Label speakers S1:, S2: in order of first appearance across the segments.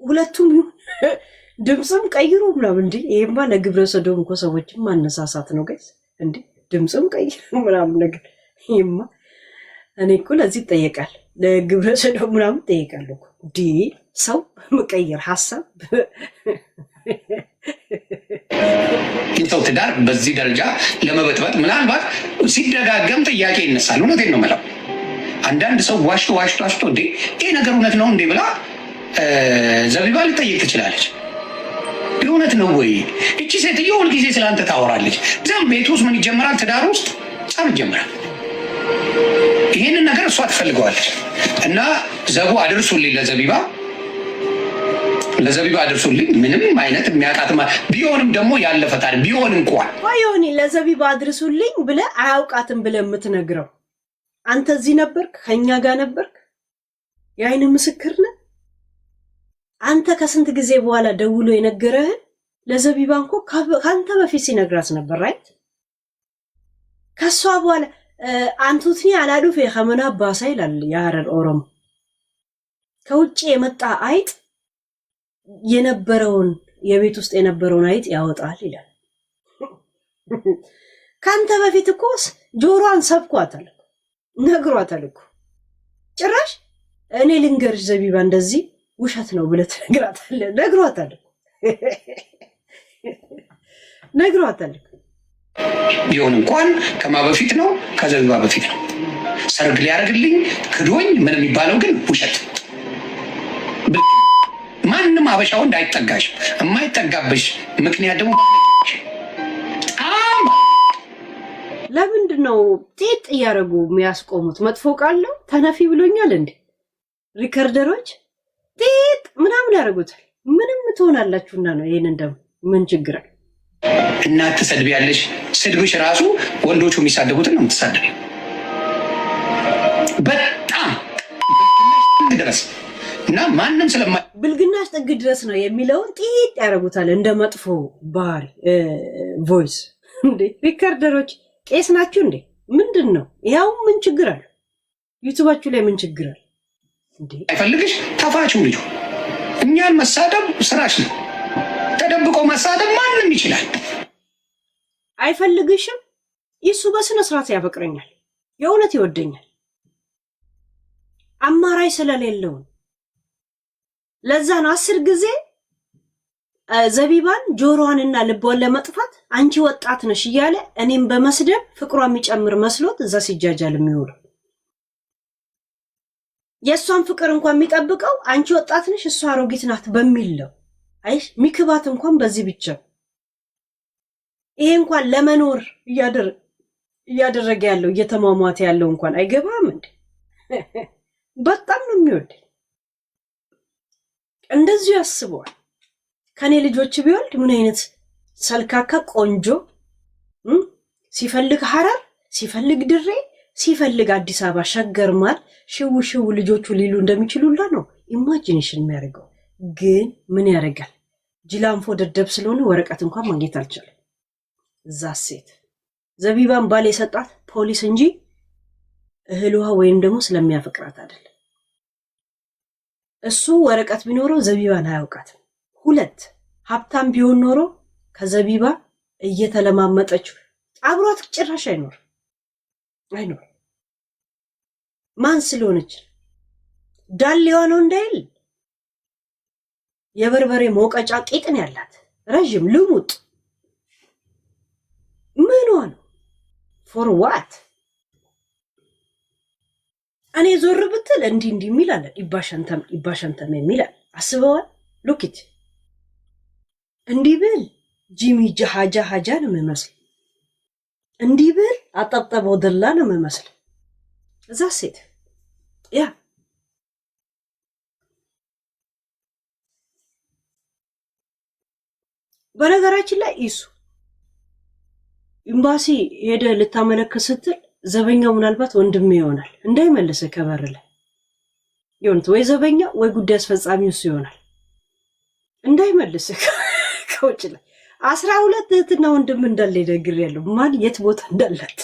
S1: ሁለቱም ድምጽም ቀይሩ ምናምን እንዴ ይሄማ ለግብረ ሰዶም እኮ ሰዎችን ማነሳሳት ነው ጋይስ እንዴ ድምጽም ቀይሩ ምናምን ነገር ይሄማ እኔ እኮ ለዚህ ይጠየቃል ለግብረ ሰዶም ምናምን ይጠየቃል እኮ ዲ ሰው መቀየር ሐሳብ
S2: ሰው ትዳር በዚህ ደረጃ ለመበጥበጥ ምናልባት ሲደጋገም ጥያቄ ይነሳል። እውነቴን ነው የምለው። አንዳንድ ሰው ዋሽቶ እንዴ ይሄ ነገር እውነት ነው እንዴ ብላ ዘቢባ ልጠይቅ ትችላለች። እውነት ነው ወይ? እቺ ሴትዮ ሁልጊዜ ስለአንተ ታወራለች። እዚያም ቤት ውስጥ ምን ይጀምራል? ትዳር ውስጥ ጸብ ይጀምራል። ይህንን ነገር እሷ ትፈልገዋለች እና ዘቡ አድርሱልኝ ለዘቢባ አድርሱልኝ። ምንም አይነት የሚያውቃት ቢሆንም ደግሞ ያለፈ ታሪክ ቢሆን እንኳን
S1: ወይኔ ለዘቢባ አድርሱልኝ ብለህ አያውቃትም ብለህ የምትነግረው አንተ እዚህ ነበርክ፣ ከኛ ጋር ነበርክ፣ የአይን ምስክር ነህ። አንተ ከስንት ጊዜ በኋላ ደውሎ የነገረህን ለዘቢባ እንኳ ካንተ በፊት ሲነግራት ነበር ራይት። ከሷ በኋላ አንቱትኒ አላዱፍ የኸመና ባሳ ይላል የሐረር ኦሮሞ። ከውጭ የመጣ አይጥ የነበረውን የቤት ውስጥ የነበረውን አይጥ ያወጣል ይላል። ካንተ በፊት እኮ ጆሮዋን ሰብኳታል ነግሯታል እኮ። ጭራሽ እኔ ልንገርሽ ዘቢባ እንደዚህ ውሸት ነው ብለህ ትነግራታለህ። ነግሯታል
S2: ቢሆን እንኳን ከማ በፊት ነው ከዘቢባ በፊት ነው። ሰርግ ሊያደርግልኝ ክዶኝ ምን የሚባለው ግን ውሸት። ማንም አበሻው እንዳይጠጋሽ የማይጠጋብሽ ምክንያት ደግሞ
S1: ለምንድን ነው ጤጥ እያደረጉ የሚያስቆሙት? መጥፎ ቃል ነው ተነፊ ብሎኛል እንዴ ሪከርደሮች ጤጥ ምናምን ያደርጉታል። ምንም ትሆናላችሁና ነው። ይሄንን ደግሞ ምን ችግር አለ?
S2: እናት ትሰድቢያለሽ። ስድብሽ ራሱ ወንዶቹ የሚሳደቡትን ነው የምትሳደቢው። በጣም ድረስ እና ማንም
S1: ብልግናሽ ጥግ ድረስ ነው የሚለውን ጤጥ ያደርጉታል እንደ መጥፎ ባህሪ ቮይስ። እንዴ ሪከርደሮች ቄስ ናችሁ እንዴ? ምንድን ነው ያው? ምን ችግር አለ? ዩቲዩባችሁ ላይ ምን ችግር አለ እንዴ?
S2: አይፈልግሽ ተፋችሁ ልጁ። እኛን መሳደብ ስራሽ ነው። ተደብቆ መሳደብ ማንም ይችላል።
S1: አይፈልግሽም። ይሱ በስነ ስርዓት ያፈቅረኛል፣ የእውነት ይወደኛል። አማራጭ ስለሌለው ለዛ ነው 10 ጊዜ ዘቢባን ጆሮዋንና ልቧን ለመጥፋት አንቺ ወጣት ነሽ እያለ እኔም በመስደብ ፍቅሯ የሚጨምር መስሎት እዛ ሲጃጃል የሚውለው። የእሷን ፍቅር እንኳን የሚጠብቀው አንቺ ወጣት ነሽ እሷ አሮጊት ናት በሚል ነው። አይሽ ሚክባት እንኳን በዚህ ብቻ ይሄ እንኳን ለመኖር እያደረገ ያለው እየተሟሟተ ያለው እንኳን አይገባም እንዴ? በጣም ነው የሚወድ። እንደዚህ ያስበዋል። ከኔ ልጆች ቢወልድ ምን አይነት ሰልካካ ቆንጆ ሲፈልግ ሐረር ሲፈልግ ድሬ ሲፈልግ አዲስ አበባ ሸገርማል ሽው ልጆቹ ሊሉ እንደሚችሉላ ነው ኢማጂኔሽን የሚያደርገው። ግን ምን ያደርጋል? ጅላንፎ ደደብ ስለሆነ ወረቀት እንኳን ማግኘት አልቻለም። እዛ ሴት ዘቢባን ባል የሰጣት ፖሊስ እንጂ እህልዋ ወይም ደግሞ ስለሚያፈቅራት አይደለም። እሱ ወረቀት ቢኖረው ዘቢባን አያውቃትም። 2 ሀብታም ቢሆን ኖሮ ከዘቢባ እየተለማመጠች አብሯት ጭራሽ አይኖር። ማን ስለሆነች ዳሌዋ ነው እንዳይል የበርበሬ ሞቀጫ ቂጥን ያላት ረጅም ልሙጥ ምን ሆነ? ፎር ዋት? እኔ ዞር ብትል እንዲህ የሚል አለ ይባሸንተም የሚል አለ። አስበዋል? ሉኪት እንዲህ ብል ጂሚ ጃሃጃ ነው የሚመስል። እንዲህ ብል አጠብጠበው ደላ ነው የሚመስል። እዛ ሴት ያ በነገራችን ላይ ኢሱ ኤምባሲ ሄደ ልታመለክት ስትል ዘበኛው ምናልባት ወንድም ይሆናል እንዳይመልስ ከበር ላይ ይሁን ወይ ዘበኛ ወይ ጉዳይ አስፈጻሚ እሱ ይሆናል እንዳይመልስ ከውጭ ላይ 12 እህትና ወንድም እንዳለ ይነግሬያለሁ። ማን የት ቦታ እንዳላት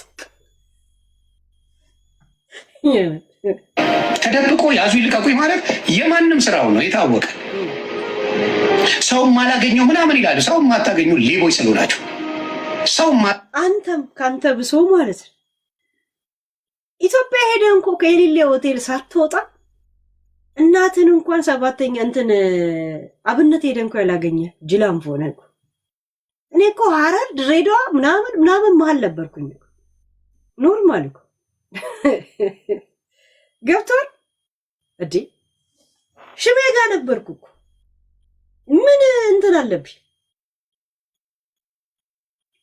S2: ተደብቆ ያዙ ይልቀቁኝ ማለት የማንም ስራው ነው የታወቀ። ሰው ማላገኘው ምናምን ይላሉ። ሰው ማታገኙ ሌቦች ስለሆናችሁ
S1: አንተም ካንተ ብሶ ማለት ነው። ኢትዮጵያ ሄደ እንኮ ከሌለ ሆቴል ሳትወጣ እናትን እንኳን ሰባተኛ እንትን አብነት ሄደ እንኳን ያላገኘ ጅላንፎ ነህ እኮ። እኔ እኮ ሐረር ድሬዳዋ ምናምን መሀል ነበርኩኝ። ኖርማል እኮ ገብቷል እዲ ሽሜ ጋር ነበርኩ እኮ። ምን እንትን አለብኝ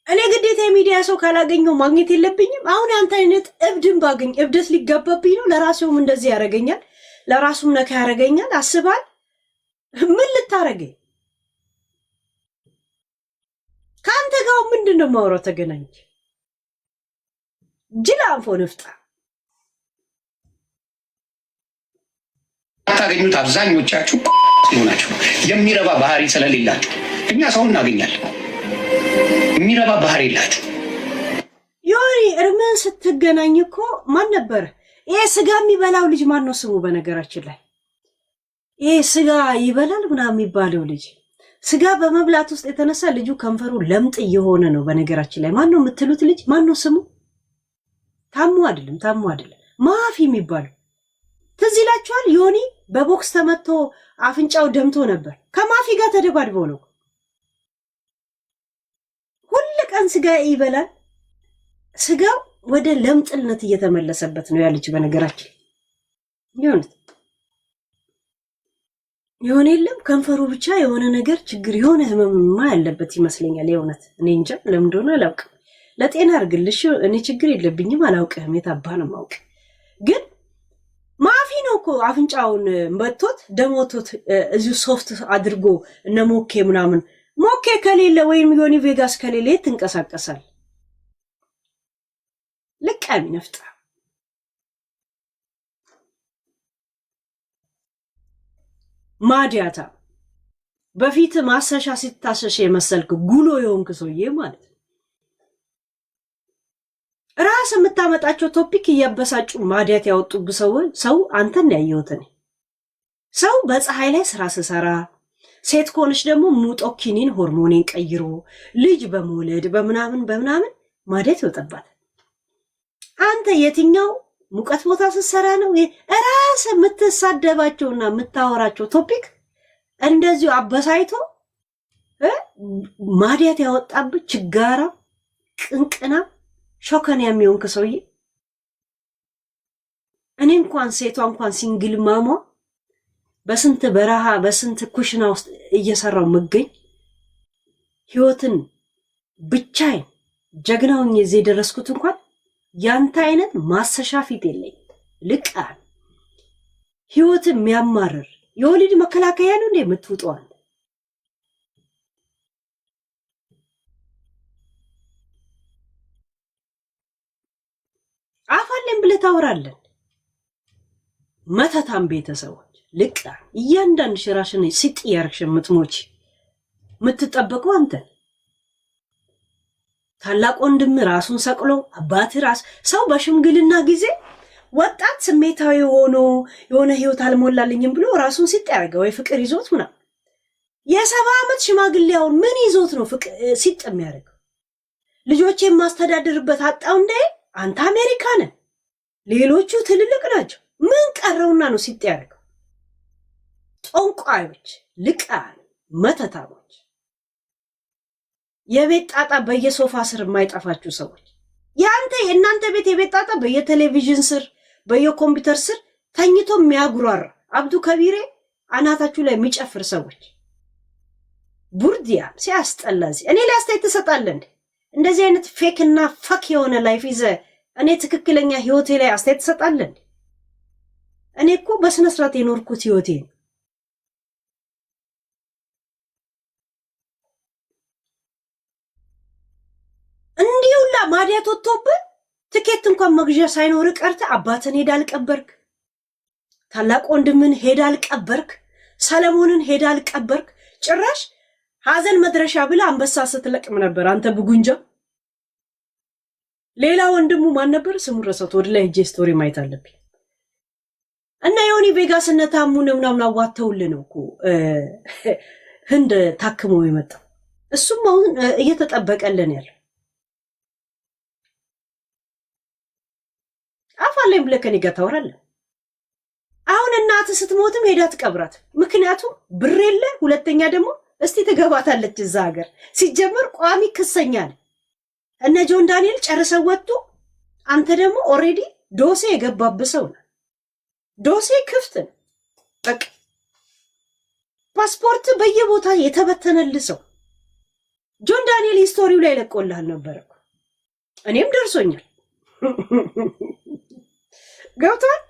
S1: እኔ ግዴታ የሚዲያ ሰው ካላገኘው ማግኘት የለብኝም። አሁን አንተ አይነት እብድን ባገኝ እብደት ሊጋባብኝ ነው። ለራሴውም እንደዚህ ያደርገኛል፣ ለራሱም ነካ ያደርገኛል። አስባል ምን ልታረገኝ? ከአንተ ጋር ምንድን ነው የማወራው? ተገናኝ ጅላንፎ ንፍጣ
S2: ታገኙት። አብዛኞቻችሁ ሆናችሁ የሚረባ ባህሪ ስለሌላችሁ እኛ ሰው እናገኛለን። የሚረባ ባህሪ የላችሁ።
S1: ዮኒ እርምን ስትገናኝ እኮ ማን ነበር ይሄ ስጋ የሚበላው ልጅ? ማን ነው ስሙ? በነገራችን ላይ ይሄ ስጋ ይበላል ምናምን የሚባለው ልጅ ስጋ በመብላት ውስጥ የተነሳ ልጁ ከንፈሩ ለምጥ እየሆነ ነው። በነገራችን ላይ ማን ነው የምትሉት ልጅ? ማን ነው ስሙ? ታሙ አይደለም ማፊ የሚባለው ትዝ ይላችኋል? ዮኒ በቦክስ ተመቶ አፍንጫው ደምቶ ነበር። ከማፊ ጋር ተደባድበው ነው። ሁል ቀን ስጋ ይበላል። ስጋው ወደ ለምጥልነት እየተመለሰበት ነው ያ ልጅ። በነገራችን የሆነ የለም ከንፈሩ ብቻ የሆነ ነገር ችግር የሆነ ህመምማ ያለበት ይመስለኛል። የእውነት እኔ እንጃ ለምን እንደሆነ አላውቅም። ለጤና አድርግልሽ። እኔ ችግር የለብኝም አላውቅህም። የታባ ነው ማውቅ። ግን ማፊ ነው እኮ አፍንጫውን መቶት ደሞቶት እዚሁ ሶፍት አድርጎ እነ ሞኬ ምናምን። ሞኬ ከሌለ ወይም ዮኒ ቬጋስ ከሌለ የት ትንቀሳቀሳል? ልቃሚ ነፍጣ ማዲያታ በፊት ማሰሻ ሲታሰሽ የመሰልክ ጉሎ የሆንክ ሰውዬ ማለት ነው። ራስ የምታመጣቸው ቶፒክ እያበሳጩ ማዲያት ያወጡብ ሰው አንተን ያየሁት እኔ። ሰው በፀሐይ ላይ ስራ ስሰራ ሴት ከሆነች ደግሞ ሙጦኪኒን ሆርሞኔን ቀይሮ ልጅ በመውለድ በምናምን ማዲያት ይወጣባት። አንተ የትኛው ሙቀት ቦታ ስትሰራ ነው ራስ የምትሳደባቸውና የምታወራቸው ቶፒክ እንደዚሁ አበሳይቶ ማዲያት ያወጣብህ ችጋራ ቅንቅና ሾከን የሚሆን ከሰውዬ። እኔ እንኳን ሴቷ እንኳን ሲንግል ማማ በስንት በረሃ በስንት ኩሽና ውስጥ እየሰራው መገኝ ህይወትን ብቻዬን ጀግናውኝ እዚህ የደረስኩት እንኳን ያንተ አይነት ማሰሻ ፊት የለኝ። ልቃ ህይወትን የሚያማርር የወሊድ መከላከያ ነው እንዴ የምትውጠዋል? አፋለን ብለህ ታወራለን። መተታም ቤተሰቦች ልቃ እያንዳንድ ሽራሽን ሲጥ ያርክሽ የምትሞች የምትጠበቀው አንተ። ታላቅ ወንድም ራሱን ሰቅሎ አባት ራስ ሰው በሽምግልና ጊዜ ወጣት ስሜታዊ ሆኖ የሆነ ህይወት አልሞላልኝም ብሎ ራሱን ሲጥ ያደርገ ወይ ፍቅር ይዞት ምናምን። የ70 ዓመት ሽማግሌውን ምን ይዞት ነው ፍቅር ሲጥ የሚያደርገው? ልጆቼን ማስተዳደርበት አጣው እንደ አንተ አሜሪካ ነህ፣ ሌሎቹ ትልልቅ ናቸው። ምን ቀረውና ነው ሲጥ ያደርገው? ጦንቋዮች፣ ልቃን፣ መተታሞች፣ የቤት ጣጣ በየሶፋ ስር የማይጠፋችሁ ሰዎች። የእናንተ ቤት የቤት ጣጣ በየቴሌቪዥን ስር በየኮምፒውተር ስር ተኝቶ የሚያጉራራ አብዱ ከቢሬ አናታችሁ ላይ የሚጨፍር ሰዎች ቡርዲያ ሲያስጠላ። እኔ ላይ አስተያየት ትሰጣለህ እንዴ? እንደዚህ አይነት ፌክ እና ፈክ የሆነ ላይፍ ይዘህ እኔ ትክክለኛ ህይወቴ ላይ አስተያየት ትሰጣለህ እንዴ? እኔ እኮ በስነ ስርዓት የኖርኩት ህይወቴ ነው። እንዲሁላ ማዲያት ወጥቶብህ ትኬት እንኳን መግዣ ሳይኖር ቀርተ አባትን ሄዳ አልቀበርክ፣ ታላቅ ወንድምን ሄዳ አልቀበርክ፣ ሰለሞንን ሄዳ አልቀበርክ። ጭራሽ ሀዘን መድረሻ ብለ አንበሳ ስትለቅም ነበር አንተ ብጉንጃ። ሌላ ወንድሙ ማን ነበር ስሙ? ረሳሁት። ወደ ላይ ሄጄ ስቶሪ ማየት አለብኝ። እና ዮኒ ቬጋስ እና ታሙን ምናምን አዋተውልህ ነው እኮ ህንድ ታክሞ የመጣው። እሱም አሁን እየተጠበቀልን ያለው አፋለኝ ብለህ ከኔ ጋር ታወራለህ። አሁን እናትህ ስትሞትም ሄዳ ትቀብራት። ምክንያቱም ብር የለ፣ ሁለተኛ ደግሞ እስቲ ትገባታለች እዛ ሀገር። ሲጀመር ቋሚ ክሰኛል። እነ ጆን ዳንኤል ጨርሰው ወጡ። አንተ ደግሞ ኦሬዲ ዶሴ የገባብሰው ነው። ዶሴ ክፍት ነው። በቃ ፓስፖርት በየቦታ የተበተነልሰው ጆን ዳንኤል ሂስቶሪው ላይ ለቆልሃል ነበር። እኔም ደርሶኛል። ገብቷል።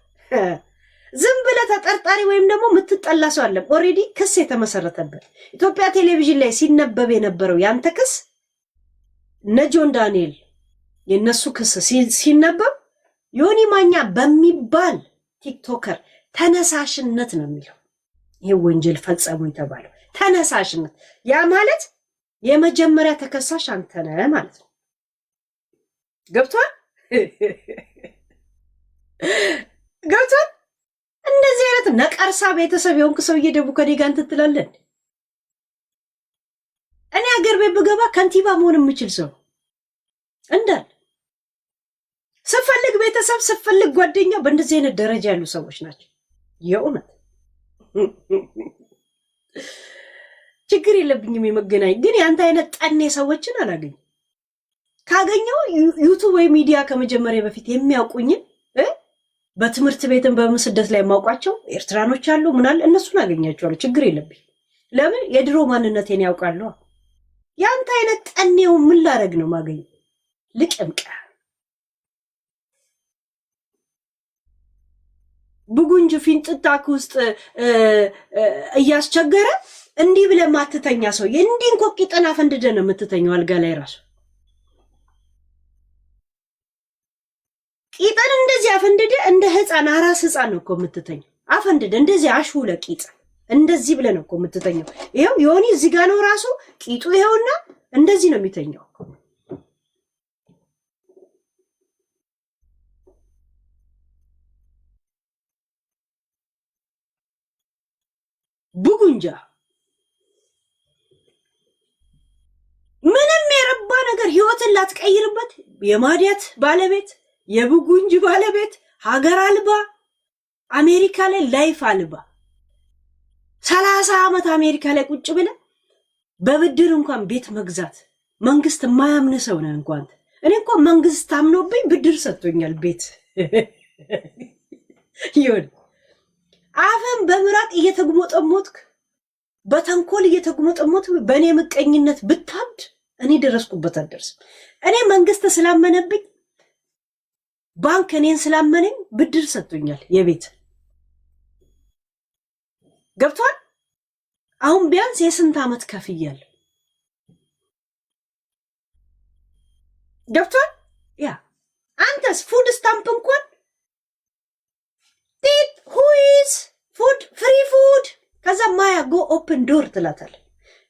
S1: ዝም ብለህ ተጠርጣሪ ወይም ደግሞ የምትጠላ ሰው አለ። ኦሬዲ ክስ የተመሰረተበት ኢትዮጵያ ቴሌቪዥን ላይ ሲነበብ የነበረው ያንተ ክስ እነ ጆን ዳንኤል የነሱ ክስ ሲነበብ ዮኒ ማኛ በሚባል ቲክቶከር ተነሳሽነት ነው የሚለው። ይሄ ወንጀል ፈጸሙ የተባለው ተነሳሽነት፣ ያ ማለት የመጀመሪያ ተከሳሽ አንተ ነህ ማለት ነው። ገብቷል ገብቷል። እንደዚህ አይነት ነቀርሳ ቤተሰብ የሆንክ ሰውዬ ደግሞ ከኔ ጋር እንትን ትላለህ። እኔ ሀገር ቤት ብገባ ከንቲባ መሆን የምችል ሰው እንዳል ስፈልግ ቤተሰብ ስፈልግ ጓደኛ በእንደዚህ አይነት ደረጃ ያሉ ሰዎች ናቸው። የእውነት ችግር የለብኝም የመገናኝ ግን የአንተ አይነት ጠኔ ሰዎችን አላገኝም። ካገኘው ዩቱብ ወይ ሚዲያ ከመጀመሪያ በፊት የሚያውቁኝን በትምህርት ቤትን በምስደት ላይ የማውቃቸው ኤርትራኖች አሉ ምናል እነሱን አገኛቸዋለሁ። ችግር የለብኝ። ለምን የድሮ ማንነቴን ያውቃሉ። የአንተ አይነት ጠኔው ምን ላረግ ነው ማገኝ? ልቅምቃ ብጉንጅ ፊንጥጣክ ውስጥ እያስቸገረ እንዲህ ብለህ ማትተኛ ሰው እንዲህ እንኮ ቂጠና ፈንድደ ነው የምትተኛው አልጋ ላይ ራሱ ቂጠን እንደዚህ አፈንድደ እንደ ህፃን አራስ ህፃን ነው እኮ የምትተኛው። አፈንድደ እንደዚህ አሽውለ ቂጥ እንደዚህ ብለህ ነው እኮ የምትተኛው። ይሄው ዮኒ እዚህ ጋር ነው ራሱ ቂጡ ይሄውና እንደዚህ ነው የሚተኛው። ቡጉንጃ ምንም የረባ ነገር ህይወትን ላትቀይርበት የማዲያት ባለቤት የቡጉንጅ ባለቤት ሀገር አልባ አሜሪካ ላይ ላይፍ አልባ 30 ዓመት አሜሪካ ላይ ቁጭ ብለ በብድር እንኳን ቤት መግዛት መንግስት የማያምን ሰው ነው። እንኳን እኔ እኮ መንግስት ታምኖብኝ ብድር ሰጥቶኛል ቤት ይሁን። አፈን በምራቅ እየተግሞጠሞጥክ በተንኮል እየተግሞጠሞጥክ በእኔ ምቀኝነት ብታብድ እኔ ደረስኩበት አልደርስም። እኔ መንግስት ስላመነብኝ ባንክ እኔን ስላመነኝ ብድር ሰጥቶኛል የቤት ገብቷል። አሁን ቢያንስ የስንት ዓመት ከፍያለሁ ገብቷል። ያ አንተስ ፉድ ስታምፕ እንኳን ቲት ሁይስ ፉድ ፍሪ ፉድ ከዛ ማያ ጎ ኦፕን ዶር ትላታለ።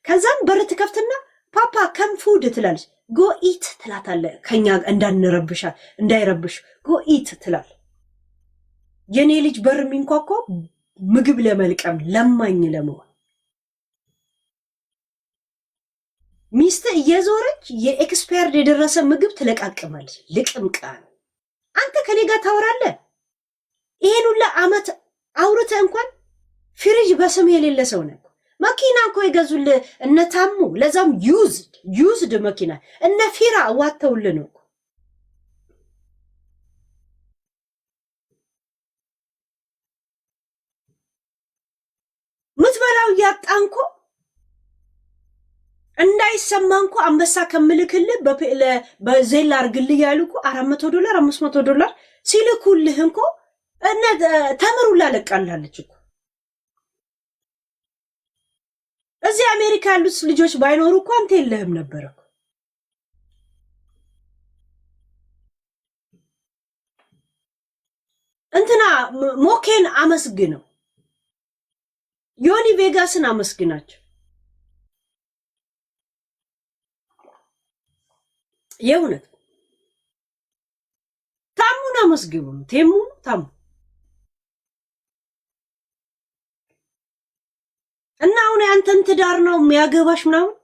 S1: ከዛም በር ትከፍትና ፓፓ ከም ፉድ ትላለች። ጎ ኢት ትላታለ። ከኛ እንዳንረብሻ እንዳይረብሽ ጎ ኢት ትላል። የኔ ልጅ በር የሚንኳኳ ምግብ ለመልቀም ለማኝ ለመሆን ሚስት እየዞረች የኤክስፓየርድ የደረሰ ምግብ ትለቃቅማለች። ልቅምቃን አንተ ከኔ ጋር ታወራለህ። ይሄን ሁላ አመት አውርተ እንኳን ፍሪጅ በስም የሌለ ሰው ነው። መኪና እኮ የገዙልህ እነ ታሙ ለዛም ዩዝድ መኪና እነ ፊራ ዋተውልህ ነው። ምትበላው ያጣንኮ እንዳይሰማ እንኳ አንበሳ ከምልክልህ በዜል አርግልህ ያሉኩ $400 $500 ሲልኩልህ እንኳ እነ ተምሩላ ለቃላለች እኮ። እዚህ አሜሪካ ያሉት ልጆች ባይኖሩ እኮ አንተ የለህም ነበር እኮ። እንትና ሞኬን አመስግነው፣ ዮኒ ቬጋስን አመስግናቸው። የእውነት ታሙን አመስግኑ። ታሙ እና አሁን ያንተን ትዳር ነው የሚያገባሽ ምናምን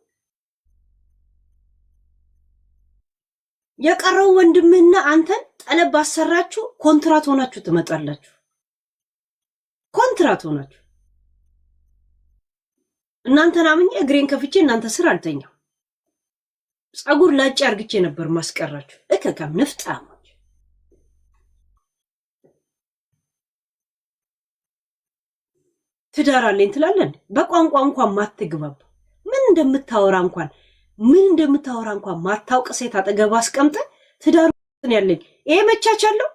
S1: የቀረው ወንድምህና አንተን ጠለብ አሰራችሁ ኮንትራት ሆናችሁ ትመጣላችሁ። ኮንትራት ሆናችሁ እናንተን አምኜ እግሬን ከፍቼ እናንተ ስር አልተኛም። ጸጉር ላጭ አርግቼ ነበር ማስቀራችሁ። እከካም ንፍጣሞች ትዳር አለኝ ትላለህ። በቋንቋ እንኳን ማትግባባ ምን እንደምታወራ እንኳን ማታውቅ ሴት አጠገብ አስቀምጠ ትዳር ያለኝ ይሄ መቻቻለው።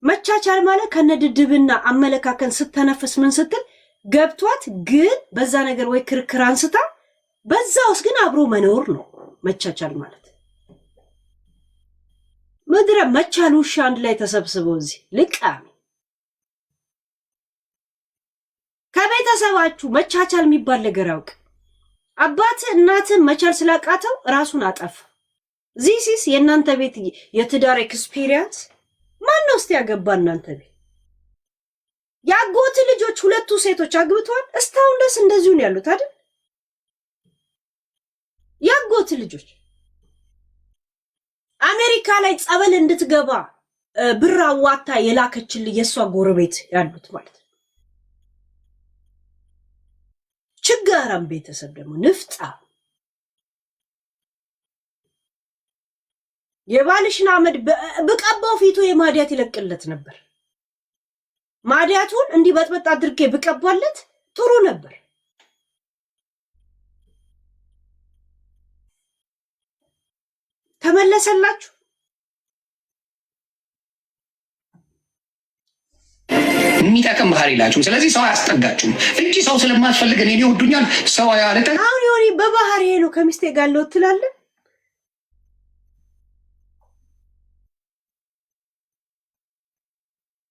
S1: መቻቻል ማለት ከነድድብና አመለካከን ስተነፍስ ምን ስትል ገብቷት ግን በዛ ነገር ወይ ክርክር አንስታ በዛ ውስጥ ግን አብሮ መኖር ነው መቻቻል ማለት። ምድረ መቻል ውሻ አንድ ላይ ተሰብስበው እዚህ ልቃሚ ከቤተሰባችሁ መቻቻል የሚባል ነገር አውቅ። አባት እናትን መቻል ስላቃተው ራሱን አጠፋ። ዚሲስ የእናንተ ቤት የትዳር ኤክስፒሪየንስ ማን ነው እስቲ ያገባ? እናንተ ቤት ያጎት ልጆች ሁለቱ ሴቶች አግብተዋል። እስካሁን ድረስ እንደዚሁ ነው ያሉት አይደል? ያጎት ልጆች አሜሪካ ላይ ጸበል እንድትገባ ብር አዋታ የላከችልኝ የሷ ጎረቤት ያሉት ማለት ነው። ችጋራም ቤተሰብ ደግሞ ንፍጣ የባልሽን አመድ ብቀባው ፊቱ የማዲያት ይለቅለት ነበር። ማዲያቱን እንዲህ በጥበጥ አድርጌ ብቀባለት ጥሩ ነበር። ተመለሰላችሁ።
S2: የሚጠቅም ባህሪ ላችሁም። ስለዚህ ሰው አያስጠጋችሁም እንጂ ሰው ስለማትፈልግ እኔ ይወዱኛል ሰው ያለተ
S1: አሁን የሆነ በባህሪ ነው ከሚስቴ ጋር ነው ትላለህ።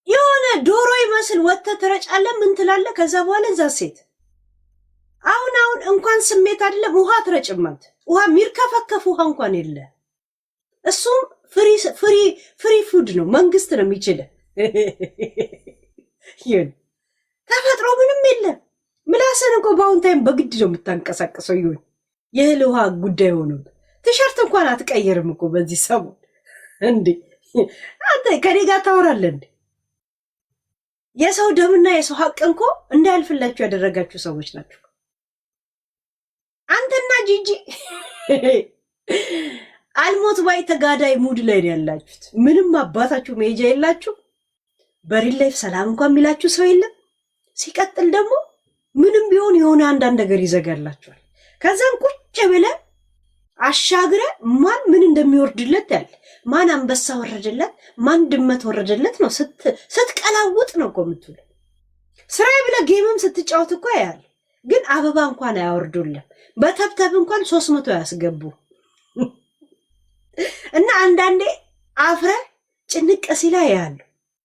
S1: የሆነ ዶሮ ይመስል ወጥተህ ትረጫለህ። ምን ትላለህ? ከዛ በኋላ እዛ ሴት አሁን እንኳን ስሜት አይደለም ውሃ ትረጭማት። ውሃ የሚርከፈከፍ ውሃ እንኳን የለ። እሱም ፍሪ ፉድ ነው። መንግስት ነው የሚችለው። ይሁን ተፈጥሮ ምንም የለም። ምላስን እኮ በአሁን ታይም በግድ ነው የምታንቀሳቀሰው። ይሁን የእህል ውሃ ጉዳይ ሆኖ ቲሸርት እንኳን አትቀየርም እኮ በዚህ ሰሞን። እንዴ አንተ ከኔ ጋር ታወራለህ እንዴ? የሰው ደምና የሰው ሀቅ እንኮ እንዳያልፍላችሁ ያደረጋችሁ ሰዎች ናችሁ። አንተና ጂጂ አልሞት ባይ ተጋዳይ ሙድ ላይ ነው ያላችሁት። ምንም አባታችሁ መሄጃ የላችሁ። በሪል ላይፍ ሰላም እንኳን የሚላችሁ ሰው የለም። ሲቀጥል ደግሞ ምንም ቢሆን የሆነ አንዳንድ ነገር ይዘጋላችኋል። ከዛም ቁጭ ብለ አሻግረ ማን ምን እንደሚወርድለት ያለ ማን አንበሳ ወረደለት ማን ድመት ወረደለት ነው ስትቀላውጥ ነው እኮ የምትውለው። ስራዬ ብለ ጌምም ስትጫወት እኮ ያያል። ግን አበባ እንኳን አያወርዱልም። በተብተብ እንኳን 300 ያስገቡ እና አንዳንዴ አፍረ ጭንቅ ሲላ ያያሉ።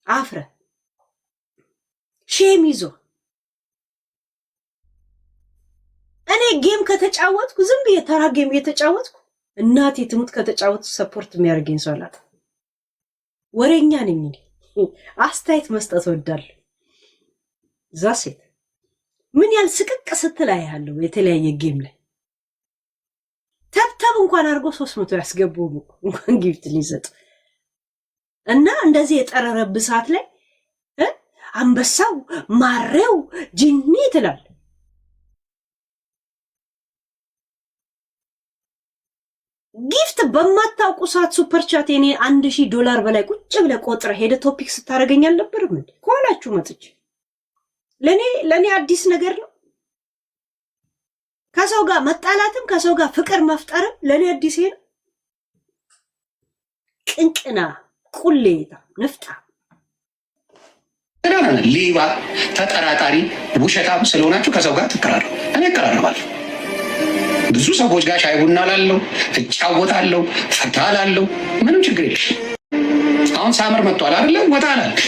S1: አፍረ ሼም ይዞ እኔ ጌም ከተጫወትኩ ዝም ብዬ ተራ ጌም እየተጫወትኩ እናቴ ትሙት ከተጫወቱ ሰፖርት የሚያደርገኝ ሰው አላት። ወሬኛ ነኝ እኔ። አስተያየት መስጠት እወዳለሁ። እዛ ሴት ምን ያህል ስቅቅ ስትል አያለሁ የተለያየ ጌም ላይ ተብተብ እንኳን አድርጎ 300 ያስገቡም እንኳን ጊፍት ሊሰጥ እና እንደዚህ የጠረረብ ሰዓት ላይ አንበሳው ማሬው ጂኒ ትላል። ጊፍት በማታውቁ ሰዓት ሱፐር ቻት የኔ $1000 በላይ ቁጭ ብለ ቆጥረ ሄደ ቶፒክ ስታረገኝ አልነበርም እንዴ? ኮላችሁ መጥቼ ለኔ አዲስ ነገር ነው። ከሰው ጋር መጣላትም ከሰው ጋር ፍቅር መፍጠርም ለኔ አዲስ ነው። ቅንቅና ቁሌታ ንፍጣ
S2: ሌባ ተጠራጣሪ ውሸታም ስለሆናችሁ ከሰው ጋር ትቀራረቡ። እኔ እቀራረባለሁ ብዙ ሰዎች ጋር ሻይ ቡና ላለው እጫወታለሁ፣ ፈታ ላለው ምንም ችግር የለም። አሁን ሳመር መጥቷል አይደለም? ወጣ አላልክ